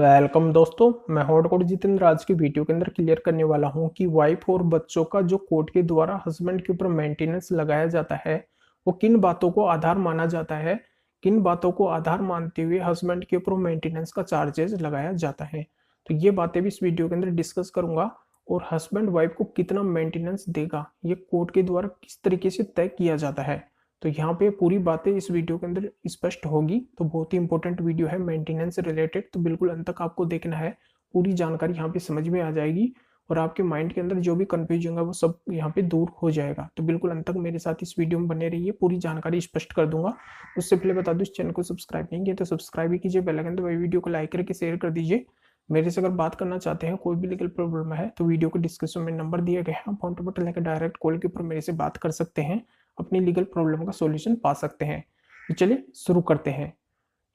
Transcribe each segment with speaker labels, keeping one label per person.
Speaker 1: Welcome दोस्तों, मैं हॉटकोट जितेंद्र आज की वीडियो के अंदर क्लियर करने वाला हूं कि वाइफ और बच्चों का जो कोर्ट के द्वारा हस्बैंड के ऊपर मेंटेनेंस लगाया जाता है वो किन बातों को आधार माना जाता है, किन बातों को आधार मानते हुए हस्बैंड के ऊपर मेंटेनेंस का चार्जेस लगाया जाता है। तो ये बातें भी इस वीडियो के अंदर डिस्कस करूंगा। और हस्बैंड वाइफ को कितना मेंटेनेंस देगा ये कोर्ट के द्वारा किस तरीके से तय किया जाता है, तो यहाँ पे पूरी बातें इस वीडियो के अंदर स्पष्ट होगी। तो बहुत ही इंपॉर्टेंट वीडियो है मेंटेनेंस से रिलेटेड, तो बिल्कुल अंत तक आपको देखना है। पूरी जानकारी यहाँ पे समझ में आ जाएगी और आपके माइंड के अंदर जो भी कंफ्यूजन है वो सब यहाँ पे दूर हो जाएगा। तो बिल्कुल अंत तक मेरे साथ इस वीडियो में बने रहिए, पूरी जानकारी स्पष्ट कर दूंगा। उससे पहले बता दूं, इस चैनल को सब्सक्राइब नहीं किया तो सब्सक्राइब भी कीजिए, बेल आइकन दबाइए, वीडियो को लाइक करके शेयर कर दीजिए। मेरे से अगर बात करना चाहते हैं, कोई भी लीगल प्रॉब्लम है तो वीडियो के डिस्क्रिप्शन में नंबर दिए गए हैं, फोन बटन लेकर डायरेक्ट कॉल के ऊपर मेरे से बात कर सकते हैं, अपनी लीगल प्रॉब्लम का सॉल्यूशन पा सकते हैं। तो चलिए शुरू करते हैं।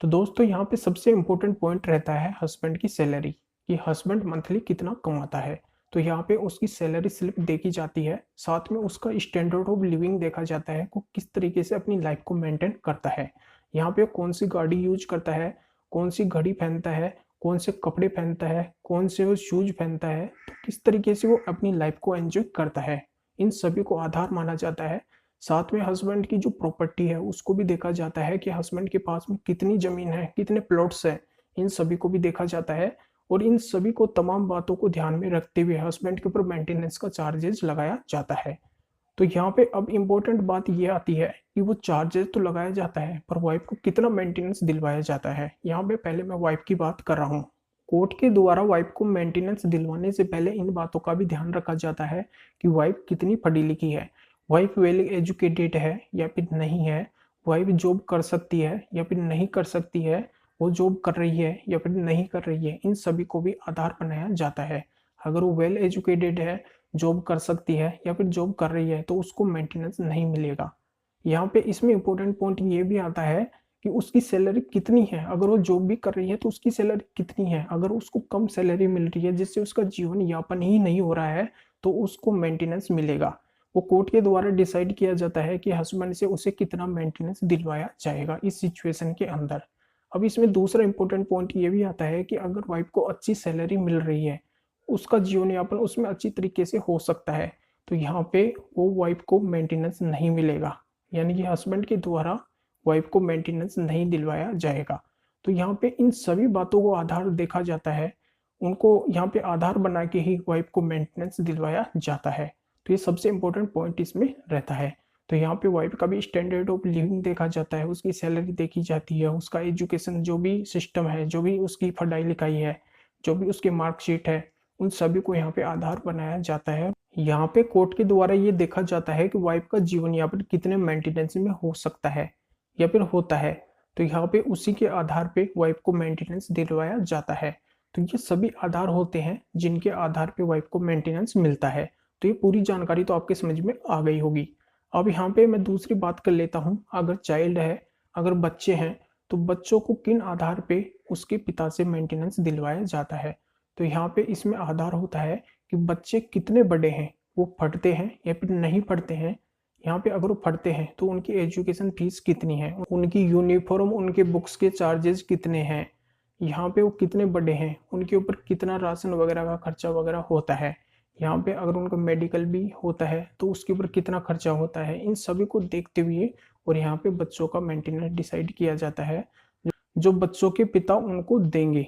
Speaker 1: तो दोस्तों यहाँ पे सबसे इंपॉर्टेंट पॉइंट रहता है हस्बैंड की सैलरी, कि हस्बैंड मंथली कितना कमाता है। तो यहाँ पे उसकी सैलरी स्लिप देखी जाती है, साथ में उसका स्टैंडर्ड ऑफ लिविंग देखा जाता है, को किस तरीके से अपनी लाइफ को मेंटेन करता है। यहाँ पे कौन सी गाड़ी यूज करता है, कौन सी घड़ी पहनता है, कौन से कपड़े पहनता है, कौन से वो शूज पहनता है, तो किस तरीके से वो अपनी लाइफ को एंजॉय करता है, इन सभी को आधार माना जाता है। साथ में हस्बैंड की जो प्रॉपर्टी है उसको भी देखा जाता है कि हस्बैंड के पास में कितनी जमीन है, कितने प्लॉट्स हैं, इन सभी को भी देखा जाता है। और इन सभी को तमाम बातों को ध्यान में रखते हुए हस्बैंड के ऊपर मेंटेनेंस का चार्जेस लगाया जाता है। तो यहाँ पे अब इम्पोर्टेंट बात ये आती है कि वो चार्जेस तो लगाया जाता है पर वाइफ को कितना मेंटेनेंस दिलवाया जाता है। यहाँ पे पहले मैं वाइफ की बात कर रहा हूँ। कोर्ट के द्वारा वाइफ को मेंटेनेंस दिलवाने से पहले इन बातों का भी ध्यान रखा जाता है कि वाइफ कितनी पढ़ी लिखी है, वाइफ वेल एजुकेटेड है या फिर नहीं है, वाइफ जॉब कर सकती है या फिर नहीं कर सकती है, वो जॉब कर रही है या फिर नहीं कर रही है, इन सभी को भी आधार बनाया जाता है। अगर वो वेल एजुकेटेड है, जॉब कर सकती है या फिर जॉब कर रही है तो उसको मेंटेनेंस नहीं मिलेगा। यहाँ पे इसमें इंपॉर्टेंट पॉइंट ये भी आता है कि उसकी सैलरी कितनी है। अगर वो जॉब भी कर रही है तो उसकी सैलरी कितनी है। अगर उसको कम सैलरी मिल रही है जिससे उसका जीवन यापन ही नहीं हो रहा है तो उसको मेंटेनेंस मिलेगा। वो कोर्ट के द्वारा डिसाइड किया जाता है कि हस्बैंड से उसे कितना मेंटेनेंस दिलवाया जाएगा इस सिचुएशन के अंदर। अब इसमें दूसरा इंपॉर्टेंट पॉइंट ये भी आता है कि अगर वाइफ को अच्छी सैलरी मिल रही है, उसका जीवन यापन उसमें अच्छी तरीके से हो सकता है, तो यहाँ पे वो वाइफ को मेंटेनेंस नहीं मिलेगा, यानी कि हस्बैंड के द्वारा वाइफ को मेंटेनेंस नहीं दिलवाया जाएगा। तो यहाँ पे इन सभी बातों को आधार देखा जाता है, उनको यहाँ पे आधार बना के ही वाइफ को मेंटेनेंस दिलवाया जाता है। तो ये सबसे इंपॉर्टेंट पॉइंट इसमें रहता है। तो यहाँ पे वाइफ का भी स्टैंडर्ड ऑफ लिविंग देखा जाता है, उसकी सैलरी देखी जाती है, उसका एजुकेशन जो भी सिस्टम है, जो भी उसकी पढ़ाई लिखाई है, जो भी उसकी मार्कशीट है, उन सभी को यहाँ पे आधार बनाया जाता है। यहाँ पे कोर्ट के द्वारा ये देखा जाता है कि वाइफ का जीवन यापन कितने मेंटेनेंस में हो सकता है या फिर होता है। तो यहाँ पे उसी के आधार पे वाइफ को मेंटेनेंस दिलवाया जाता है। तो ये सभी आधार होते हैं जिनके आधार पे वाइफ को मेंटेनेंस मिलता है। तो ये पूरी जानकारी तो आपके समझ में आ गई होगी। अब यहाँ पे मैं दूसरी बात कर लेता हूँ। अगर चाइल्ड है, अगर बच्चे हैं, तो बच्चों को किन आधार पे उसके पिता से मेंटेनेंस दिलवाया जाता है। तो यहाँ पे इसमें आधार होता है कि बच्चे कितने बड़े हैं, वो पढ़ते हैं या फिर नहीं पढ़ते हैं। यहाँ पे अगर वो पढ़ते हैं तो उनकी एजुकेशन फीस कितनी है, उनकी यूनिफॉर्म, उनके बुक्स के चार्जेस कितने हैं, यहाँ पे वो कितने बड़े हैं, उनके ऊपर कितना राशन वगैरह का खर्चा वगैरह होता है, यहाँ पे अगर उनका मेडिकल भी होता है तो उसके ऊपर कितना खर्चा होता है। इन सभी को देखते हुए और यहाँ पे बच्चों का मेंटेनेंस डिसाइड किया जाता है जो बच्चों के पिता उनको देंगे।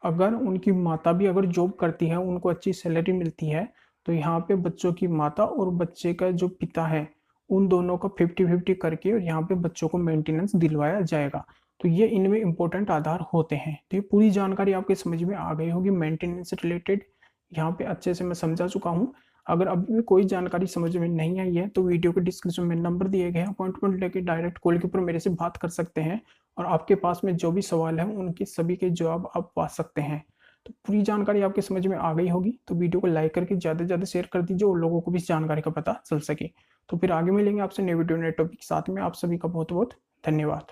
Speaker 1: अगर उनकी माता भी अगर जॉब करती है, उनको अच्छी सैलरी मिलती है, तो यहाँ पे बच्चों की माता और बच्चे का जो पिता है उन दोनों का 50-50 करके और यहाँ पे बच्चों को मेंटेनेंस दिलवाया जाएगा। तो ये इनमें इंपॉर्टेंट आधार होते हैं। तो ये पूरी जानकारी आपके समझ में आ गई होगी मेंटेनेंस से रिलेटेड, यहाँ पे अच्छे से मैं समझा चुका हूँ। अगर अभी भी कोई जानकारी समझ में नहीं आई है तो वीडियो के डिस्क्रिप्शन में नंबर दिए गए हैं, अपॉइंटमेंट लेके डायरेक्ट कॉल के ऊपर मेरे से बात कर सकते हैं और आपके पास में जो भी सवाल है उनके सभी के जवाब आप पा सकते हैं। तो पूरी जानकारी आपके समझ में आ गई होगी। तो वीडियो को लाइक करके ज़्यादा से ज़्यादा शेयर कर दीजिए और लोगों को भी इस जानकारी का पता चल सके। तो फिर आगे मिलेंगे आपसे नए वीडियो नए टॉपिक के साथ में। आप सभी का बहुत बहुत धन्यवाद।